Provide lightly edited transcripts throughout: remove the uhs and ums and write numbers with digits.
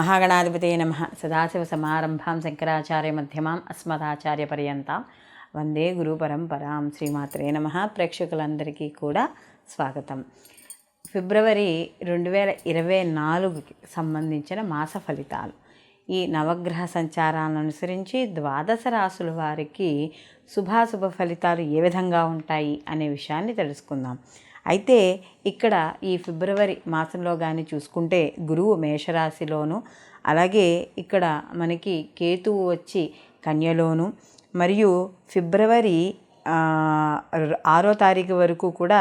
శ్రీమహాగణాధిపతయే నమః. సదాశివసమారంభాం శంకరాచార్యమధ్యమాం అస్మదాచార్యపర్యంతాం వందే గురుపరంపరాం. శ్రీమాత్రే నమః. ప్రేక్షకులందరికీ కూడా స్వాగతం. ఫిబ్రవరి 2024కి సంబంధించిన మాస ఫలితాలు. ఈ నవగ్రహ సంచారాలను అనుసరించి ద్వాదశ రాశుల వారికి శుభాశుభ ఫలితాలు ఏ విధంగా ఉంటాయి అనే విషయాన్ని తెలుసుకుందాం. అయితే ఇక్కడ ఈ ఫిబ్రవరి మాసంలో కానీ చూసుకుంటే గురువు మేషరాశిలోను, అలాగే ఇక్కడ మనకి కేతువు వచ్చి కన్యలోను, మరియు ఫిబ్రవరి 6వ తారీఖు వరకు కూడా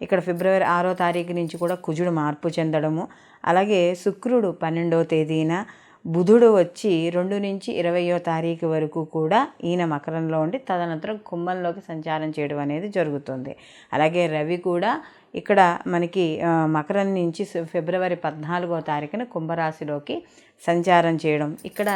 ఇక్కడ ఫిబ్రవరి 6వ తారీఖు నుంచి కూడా కుజుడు మార్పు చెందడము, అలాగే శుక్రుడు 12వ తేదీన, బుధుడు వచ్చి 2 నుంచి 20వ తారీఖు వరకు కూడా ఈయన మకరంలో ఉండి తదనంతరం కుంభంలోకి సంచారం చేయడం అనేది జరుగుతుంది. అలాగే రవి కూడా ఇక్కడ మనకి మకరం నుంచి ఫిబ్రవరి 14వ తారీఖున కుంభరాశిలోకి సంచారం చేయడం, ఇక్కడ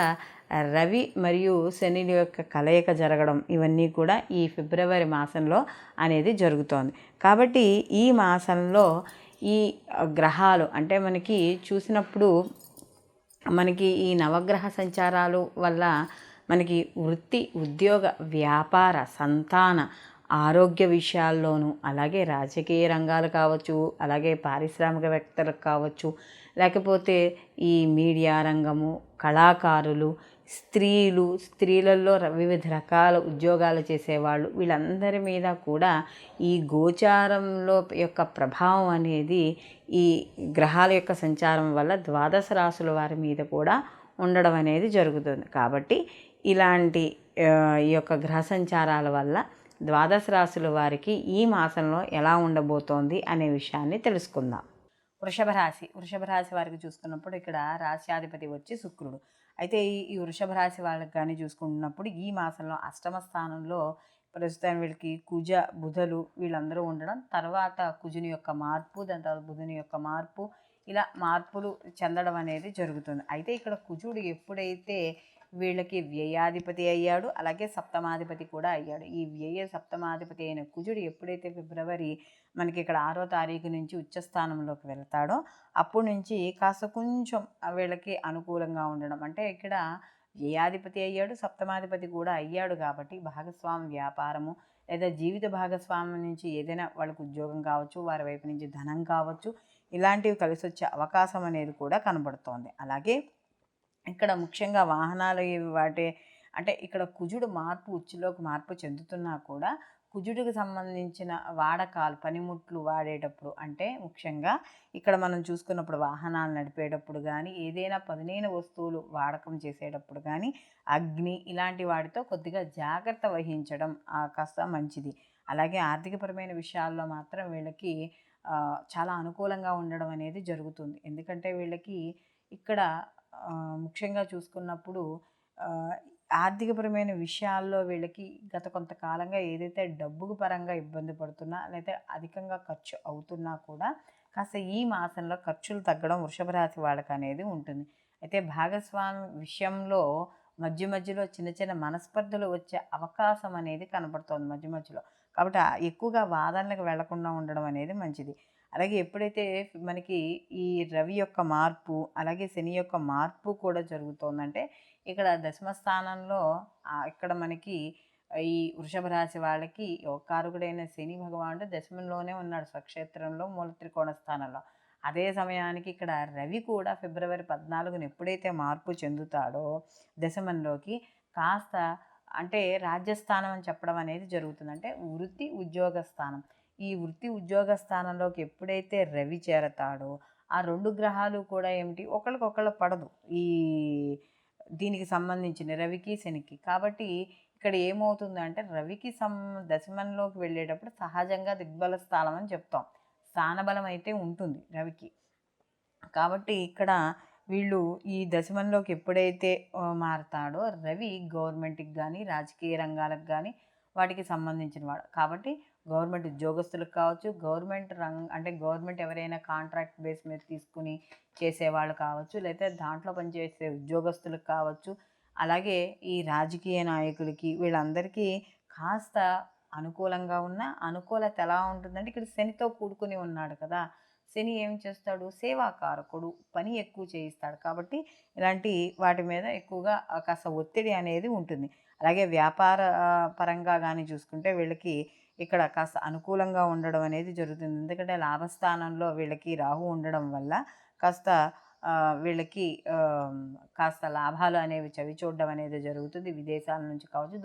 రవి మరియు శని యొక్క కలయిక జరగడం, ఇవన్నీ కూడా ఈ ఫిబ్రవరి మాసంలో అనేది జరుగుతోంది. కాబట్టి ఈ మాసంలో ఈ గ్రహాలు అంటే మనకి చూసినప్పుడు మనకి ఈ నవగ్రహ సంచారాలు వల్ల మనకి వృత్తి, ఉద్యోగ, వ్యాపార, సంతాన, ఆరోగ్య విషయాల్లోనూ, అలాగే రాజకీయ రంగాలు కావచ్చు, అలాగే పారిశ్రామికవేత్తలకు కావచ్చు, లేకపోతే ఈ మీడియా రంగము, కళాకారులు, స్త్రీలలో వివిధ రకాల ఉద్యోగాలు చేసేవాళ్ళు, వీళ్ళందరి మీద కూడా ఈ గోచారంలో యొక్క ప్రభావం అనేది ఈ గ్రహాల యొక్క సంచారం వల్ల ద్వాదశ రాశుల వారి మీద కూడా ఉండడం అనేది జరుగుతుంది. కాబట్టి ఇలాంటి ఈ యొక్క గ్రహ సంచారాల వల్ల ద్వాదశ రాశుల వారికి ఈ మాసంలో ఎలా ఉండబోతోంది అనే విషయాన్ని తెలుసుకుందాం. వృషభ రాశి వారికి చూసుకున్నప్పుడు ఇక్కడ రాశ్యాధిపతి వచ్చి శుక్రుడు. అయితే ఈ వృషభ రాశి వాళ్ళకి కానీ చూసుకుంటున్నప్పుడు ఈ మాసంలో అష్టమ స్థానంలో ప్రస్తుతం వీళ్ళకి కుజ, బుధులు వీళ్ళందరూ ఉండడం, తర్వాత కుజుని యొక్క మార్పు, దాని తర్వాత బుధుని యొక్క మార్పు, ఇలా మార్పులు చెందడం అనేది జరుగుతుంది. అయితే ఇక్కడ కుజుడు ఎప్పుడైతే వీళ్ళకి వ్యయాధిపతి అయ్యాడు, అలాగే సప్తమాధిపతి కూడా అయ్యాడు. ఈ వ్యయ సప్తమాధిపతి అయిన కుజుడు ఎప్పుడైతే ఫిబ్రవరి మనకి ఇక్కడ 6వ తారీఖు నుంచి ఉచ్చస్థానంలోకి వెళ్తాడో అప్పటి నుంచి కాస్త కొంచెం వీళ్ళకి అనుకూలంగా ఉండడం, అంటే ఇక్కడ వ్యయాధిపతి అయ్యాడు, సప్తమాధిపతి కూడా అయ్యాడు. కాబట్టి భాగస్వామి వ్యాపారము లేదా జీవిత భాగస్వామి నుంచి ఏదైనా వాళ్ళకు ఉద్యోగం కావచ్చు, వారి వైపు నుంచి ధనం కావచ్చు, ఇలాంటివి కలిసి వచ్చే అవకాశం అనేది కూడా కనబడుతోంది. అలాగే ఇక్కడ ముఖ్యంగా వాహనాలు వాటి అంటే ఇక్కడ కుజుడు ఉచ్చులోకి మార్పు చెందుతున్నా కూడా కుజుడికి సంబంధించిన వాడకాలు, పనిముట్లు వాడేటప్పుడు, అంటే ముఖ్యంగా ఇక్కడ మనం చూసుకున్నప్పుడు వాహనాలు నడిపేటప్పుడు కానీ, ఏదైనా పదునైన వస్తువులు వాడకం చేసేటప్పుడు కానీ, అగ్ని ఇలాంటి వాటితో కొద్దిగా జాగ్రత్త వహించడం కాస్త మంచిది. అలాగే ఆర్థికపరమైన విషయాల్లో మాత్రం వీళ్ళకి చాలా అనుకూలంగా ఉండడం అనేది జరుగుతుంది. ఎందుకంటే వీళ్ళకి ఇక్కడ ముఖ్యంగా చూసుకున్నప్పుడు ఆర్థికపరమైన విషయాల్లో వీళ్ళకి గత కొంతకాలంగా ఏదైతే డబ్బుకు పరంగా ఇబ్బంది పడుతున్నా లేదా అధికంగా ఖర్చు అవుతున్నా కూడా కాస్త ఈ మాసంలో ఖర్చులు తగ్గడం వృషభ రాశి వాళ్ళకి అనేది ఉంటుంది. అయితే భాగస్వామి విషయంలో మధ్యలో చిన్న చిన్న మనస్పర్ధలు వచ్చే అవకాశం అనేది కనబడుతోంది మధ్యలో. కాబట్టి ఎక్కువగా వాదనలకు వెళ్లకుండా ఉండడం అనేది మంచిది. అలాగే ఎప్పుడైతే మనకి ఈ రవి యొక్క మార్పు, అలాగే శని యొక్క మార్పు కూడా జరుగుతోందంటే ఇక్కడ దశమ స్థానంలో ఇక్కడ మనకి ఈ వృషభ రాశి వాళ్ళకి యోగకారకుడైన శని భగవానుడు దశమంలోనే ఉన్నాడు, స్వక్షేత్రంలో మూల త్రికోణ స్థానంలో. అదే సమయానికి ఇక్కడ రవి కూడా ఫిబ్రవరి 14న ఎప్పుడైతే మార్పు చెందుతాడో దశమంలోకి కాస్త అంటే రాజ్యస్థానం అని చెప్పడం అనేది జరుగుతుంది. అంటే వృత్తి ఉద్యోగ స్థానం. ఈ వృత్తి ఉద్యోగ స్థానంలోకి ఎప్పుడైతే రవి చేరతాడో ఆ 2 గ్రహాలు కూడా ఏమిటి ఒకళ్ళకొకళ్ళు పడదు ఈ దీనికి సంబంధించిన రవికి శనికి. కాబట్టి ఇక్కడ ఏమవుతుందంటే రవికి దశమంలోకి వెళ్ళేటప్పుడు సహజంగా దిగ్బల స్థానం అని చెప్తాం, స్థానబలం అయితే ఉంటుంది రవికి. కాబట్టి ఇక్కడ వీళ్ళు ఈ దశమంలోకి ఎప్పుడైతే మారతాడో రవి గవర్నమెంట్కి కానీ రాజకీయ రంగాలకు కానీ వాటికి సంబంధించిన వాడు. కాబట్టి గవర్నమెంట్ ఉద్యోగస్తులకు కావచ్చు, గవర్నమెంట్ ఎవరైనా కాంట్రాక్ట్ బేస్ మీద తీసుకుని చేసేవాళ్ళు కావచ్చు, లేదా దాంట్లో పనిచేసే ఉద్యోగస్తులకు కావచ్చు, అలాగే ఈ రాజకీయ నాయకులకి వీళ్ళందరికీ కాస్త అనుకూలంగా ఉన్న అనుకూలత ఎలా ఉంటుందంటే ఇక్కడ శనితో కూడుకుని ఉన్నాడు కదా, శని ఏం చేస్తాడు, సేవాకారకుడు, పని ఎక్కువ చేయిస్తాడు. కాబట్టి ఇలాంటి వాటి మీద ఎక్కువగా కాస్త ఒత్తిడి అనేది ఉంటుంది. అలాగే వ్యాపార పరంగా కానీ చూసుకుంటే వీళ్ళకి ఇక్కడ కాస్త అనుకూలంగా ఉండడం అనేది జరుగుతుంది. ఎందుకంటే లాభస్థానంలో వీళ్ళకి రాహు ఉండడం వల్ల కాస్త వీళ్ళకి కాస్త లాభాలు అనేవి చవిచూడడం అనేది జరుగుతుంది. విదేశాల నుంచి కావచ్చు,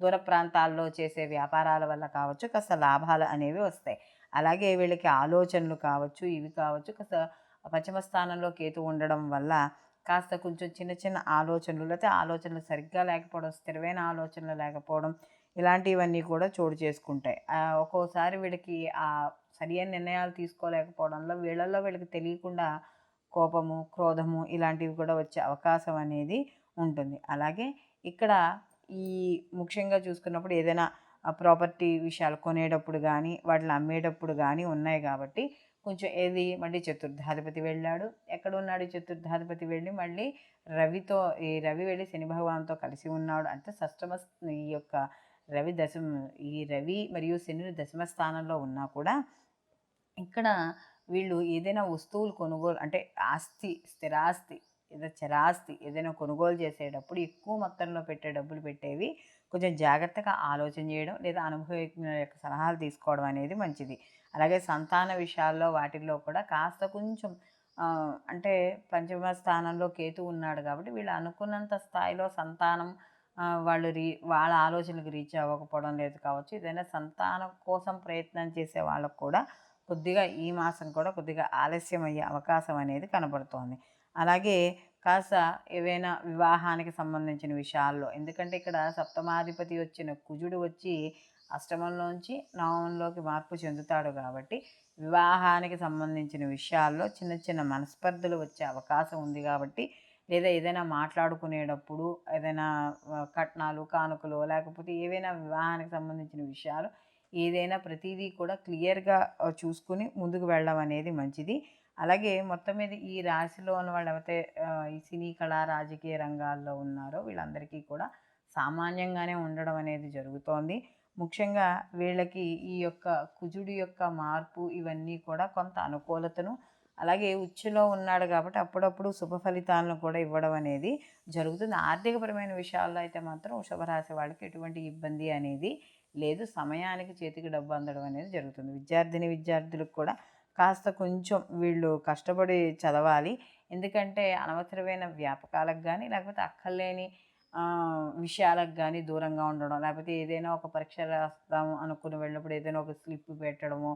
దూర ప్రాంతాల్లో చేసే వ్యాపారాల వల్ల కావచ్చు, కాస్త లాభాలు అనేవి వస్తాయి. అలాగే వీళ్ళకి ఆలోచనలు కావచ్చు, ఇవి కావచ్చు, కాస్త పంచమ స్థానంలో కేతు ఉండడం వల్ల కాస్త కొంచెం చిన్న చిన్న ఆలోచనలు, లేకపోతే ఆలోచనలు సరిగ్గా లేకపోవడం, స్థిరమైన ఆలోచనలు లేకపోవడం, ఇలాంటివన్నీ కూడా చోటు చేసుకుంటాయి. ఒక్కోసారి వీళ్ళకి సరియైన నిర్ణయాలు తీసుకోలేకపోవడంలో వీళ్ళకి తెలియకుండా కోపము, క్రోధము ఇలాంటివి కూడా వచ్చే అవకాశం అనేది ఉంటుంది. అలాగే ఇక్కడ ఈ ముఖ్యంగా చూసుకున్నప్పుడు ఏదైనా ప్రాపర్టీ విషయాలు కొనేటప్పుడు కానీ, వాటిని అమ్మేటప్పుడు కానీ ఉన్నాయి కాబట్టి కొంచెం మళ్ళీ చతుర్థాధిపతి వెళ్ళాడు. ఎక్కడ ఉన్నాడు చతుర్థాధిపతి వెళ్ళి మళ్ళీ రవి వెళ్ళి శని భగవాన్తో కలిసి ఉన్నాడు. అంటే ఈ యొక్క రవి మరియు శని దశమ స్థానంలో ఉన్నా కూడా ఇక్కడ వీళ్ళు ఏదైనా వస్తువులు కొనుగోలు అంటే ఆస్తి, స్థిరాస్తి, ఏదో చరాస్తి ఏదైనా కొనుగోలు చేసేటప్పుడు ఎక్కువ మొత్తంలో డబ్బులు పెట్టేవి కొంచెం జాగ్రత్తగా ఆలోచన చేయడం, లేదా అనుభవజ్ఞుల యొక్క సలహాలు తీసుకోవడం అనేది మంచిది. అలాగే సంతాన విషయాల్లో వాటిల్లో కూడా కాస్త కొంచెం అంటే పంచమ స్థానంలో కేతు ఉన్నాడు కాబట్టి వీళ్ళు అనుకున్నంత స్థాయిలో సంతానం వాళ్ళ ఆలోచనలకు రీచ్ అవ్వకపోవడం లేదు కావచ్చు. ఏదైనా సంతానం కోసం ప్రయత్నం చేసే వాళ్ళకు కూడా కొద్దిగా ఈ మాసం కూడా కొద్దిగా ఆలస్యం అయ్యే అవకాశం అనేది కనబడుతోంది. అలాగే కాస్త ఏవైనా వివాహానికి సంబంధించిన విషయాల్లో, ఎందుకంటే ఇక్కడ సప్తమాధిపతి వచ్చిన కుజుడు వచ్చి అష్టమంలోంచి నవమంలోకి మార్పు చెందుతాడు కాబట్టి వివాహానికి సంబంధించిన విషయాల్లో చిన్న చిన్న మనస్పర్ధలు వచ్చే అవకాశం ఉంది. కాబట్టి లేదా ఏదైనా మాట్లాడుకునేటప్పుడు ఏదైనా కట్నాలు, కానుకలు, లేకపోతే ఏవైనా వివాహానికి సంబంధించిన విషయాలు ఏదైనా ప్రతిదీ కూడా క్లియర్గా చూసుకుని ముందుకు వెళ్ళడం అనేది మంచిది. అలాగే మొత్తం మీద ఈ రాశిలో ఉన్న వాళ్ళు ఎవరైతే ఈ సినీ కళా రాజకీయ రంగాల్లో ఉన్నారో వీళ్ళందరికీ కూడా సామాన్యంగానే ఉండడం అనేది జరుగుతోంది. ముఖ్యంగా వీళ్ళకి ఈ యొక్క కుజుడి యొక్క మార్పు ఇవన్నీ కూడా కొంత అనుకూలతను, అలాగే ఉచ్చులో ఉన్నాడు కాబట్టి అప్పుడప్పుడు శుభ ఫలితాలను కూడా ఇవ్వడం అనేది జరుగుతుంది. ఆర్థికపరమైన విషయాల్లో అయితే మాత్రం వృషభరాశి వాళ్ళకి ఎటువంటి ఇబ్బంది అనేది లేదు. సమయానికి చేతికి డబ్బు అందడం అనేది జరుగుతుంది. విద్యార్థులకు కూడా కాస్త కొంచెం వీళ్ళు కష్టపడి చదవాలి. ఎందుకంటే అనవసరమైన వ్యాపకాలకు కానీ, లేకపోతే అక్కర్లేని విషయాలకు కానీ దూరంగా ఉండడం, లేకపోతే ఏదైనా ఒక పరీక్ష రాస్తాము అనుకుని వెళ్ళినప్పుడు ఏదైనా ఒక స్లిప్ పెట్టడము,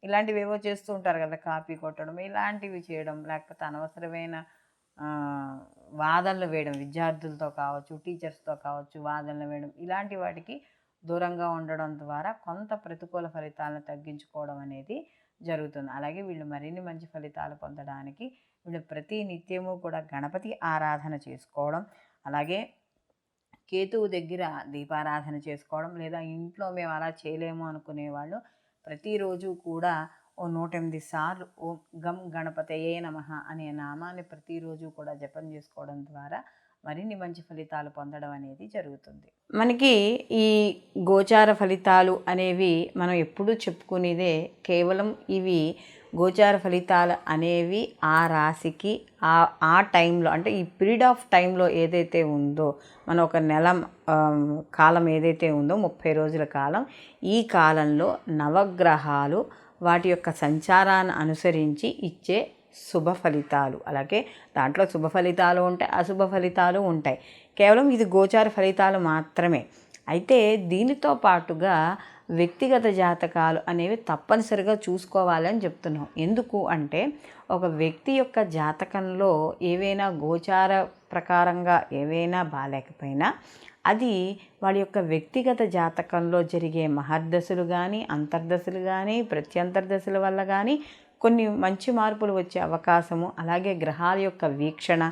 ఇలాంటివి ఏవో చేస్తూ ఉంటారు కదా, కాపీ కొట్టడం, ఇలాంటివి చేయడం, లేకపోతే అనవసరమైన వాదనలు వేయడం, విద్యార్థులతో కావచ్చు, టీచర్స్తో కావచ్చు వాదనలు వేయడం, ఇలాంటి వాటికి దూరంగా ఉండడం ద్వారా కొంత ప్రతికూల ఫలితాలను తగ్గించుకోవడం అనేది జరుగుతుంది. అలాగే వీళ్ళు మరిన్ని మంచి ఫలితాలు పొందడానికి వీళ్ళు ప్రతి నిత్యము కూడా గణపతి ఆరాధన చేసుకోవడం, అలాగే కేతువు దగ్గర దీపారాధన చేసుకోవడం, లేదా ఇంట్లో మేము అలా చేయలేము అనుకునే వాళ్ళు ప్రతిరోజు కూడా 108 సార్లు ఓం గం గణపతయే నమః అనే నామాన్ని ప్రతిరోజు కూడా జపం చేసుకోవడం ద్వారా మరిన్ని మంచి ఫలితాలు పొందడం అనేది జరుగుతుంది. మనకి ఈ గోచార ఫలితాలు అనేవి మనం ఎప్పుడూ చెప్పుకునేదే. కేవలం ఇవి గోచార ఫలితాలు అనేవి ఆ రాశికి ఆ టైంలో, అంటే ఈ పీరియడ్ ఆఫ్ టైంలో ఏదైతే ఉందో, మన ఒక నెల కాలం ఏదైతే ఉందో 30 రోజుల కాలం, ఈ కాలంలో నవగ్రహాలు వాటి యొక్క సంచారాన్ని అనుసరించి ఇచ్చే శుభ ఫలితాలు, అలాగే దాంట్లో శుభ ఫలితాలు ఉంటాయి, అశుభ ఫలితాలు ఉంటాయి. కేవలం ఇది గోచార ఫలితాలు మాత్రమే. అయితే దీనితో పాటుగా వ్యక్తిగత జాతకాలు అనేవి తప్పనిసరిగా చూసుకోవాలని చెప్తున్నాం. ఎందుకు అంటే ఒక వ్యక్తి యొక్క జాతకంలో ఏవైనా గోచార ప్రకారంగా ఏవైనా బాలేకపోయినా అది వాళ్ళ యొక్క వ్యక్తిగత జాతకంలో జరిగే మహర్దశలు కానీ, అంతర్దశలు కానీ, ప్రత్యంతర్దశల వల్ల కానీ కొన్ని మంచి మార్పులు వచ్చే అవకాశము, అలాగే గ్రహాల యొక్క వీక్షణ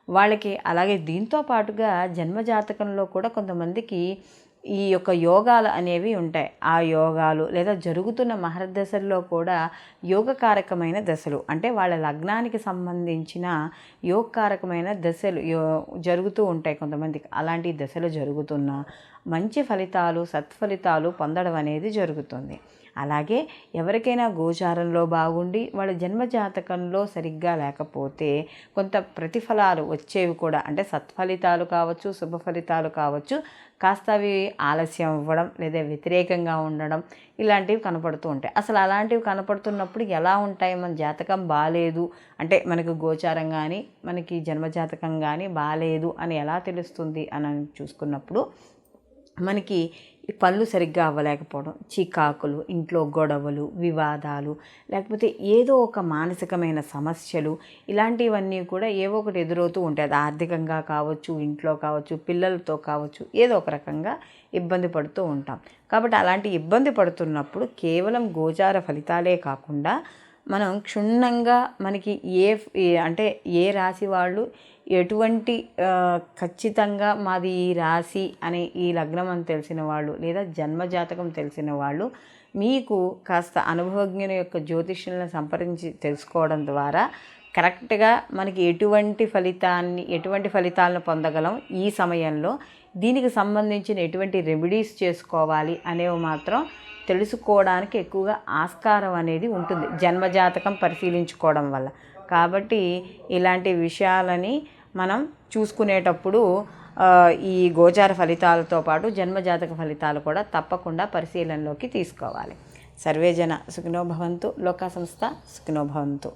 వాళ్ళకి, అలాగే దీంతో పాటుగా జన్మజాతకంలో కూడా కొంతమందికి ఈ యొక్క యోగాలు అనేవి ఉంటాయి. ఆ యోగాలు లేదా జరుగుతున్న మహర్దశల్లో కూడా యోగకారకమైన దశలు, అంటే వాళ్ళ లగ్నానికి సంబంధించిన యోగకారకమైన దశలు జరుగుతూ ఉంటాయి కొంతమందికి. అలాంటి దశలు జరుగుతున్న మంచి ఫలితాలు, సత్ఫలితాలు పొందడం అనేది జరుగుతుంది. అలాగే ఎవరికైనా గోచారంలో బాగుండి వాళ్ళ జన్మజాతకంలో సరిగ్గా లేకపోతే కొంత ప్రతిఫలాలు వచ్చేవి కూడా, అంటే సత్ఫలితాలు కావచ్చు, శుభ ఫలితాలు కావచ్చు, కాస్త అవి ఆలస్యం అవ్వడం లేదా వ్యతిరేకంగా ఉండడం ఇలాంటివి కనపడుతూ ఉంటాయి. అసలు అలాంటివి కనపడుతున్నప్పుడు ఎలా ఉంటాయి? మన జాతకం బాలేదు అంటే మనకు గోచారం కానీ మనకి జన్మజాతకం కానీ బాలేదు అని ఎలా తెలుస్తుంది అని చూసుకున్నప్పుడు, మనకి పనులు సరిగ్గా అవ్వలేకపోవడం, చికాకులు, ఇంట్లో గొడవలు, వివాదాలు, లేకపోతే ఏదో ఒక మానసికమైన సమస్యలు, ఇలాంటివన్నీ కూడా ఏవో ఒకటి ఎదురవుతూ ఉంటాయి. అది ఆర్థికంగా కావచ్చు, ఇంట్లో కావచ్చు, పిల్లలతో కావచ్చు, ఏదో ఒక రకంగా ఇబ్బంది పడుతూ ఉంటాం. కాబట్టి అలాంటి ఇబ్బంది పడుతున్నప్పుడు కేవలం గోచార ఫలితాలే కాకుండా మనం క్షుణ్ణంగా మనకి అంటే ఏ రాశి వాళ్ళు ఎటువంటి ఖచ్చితంగా మాది ఈ రాశి అనే ఈ లగ్నం అని తెలిసిన వాళ్ళు లేదా జన్మజాతకం తెలిసిన వాళ్ళు మీకు కాస్త అనుభవజ్ఞుని యొక్క జ్యోతిష్యులను సంప్రదించి తెలుసుకోవడం ద్వారా కరెక్ట్గా మనకి ఎటువంటి ఫలితాలను పొందగలం ఈ సమయంలో, దీనికి సంబంధించిన ఎటువంటి రెమెడీస్ చేసుకోవాలి అనేవి మాత్రం తెలుసుకోవడానికి ఎక్కువగా ఆస్కారం అనేది ఉంటుంది జన్మజాతకం పరిశీలించుకోవడం వల్ల. కాబట్టి ఇలాంటి విషయాలని మనం చూసుకునేటప్పుడు ఈ గోచార ఫలితాలతో పాటు జన్మజాతక ఫలితాలు కూడా తప్పకుండా పరిశీలనలోకి తీసుకోవాలి. సర్వే జన సుఖినో భవంతు, లోకా సంస్థ సుఖినో భవంతు.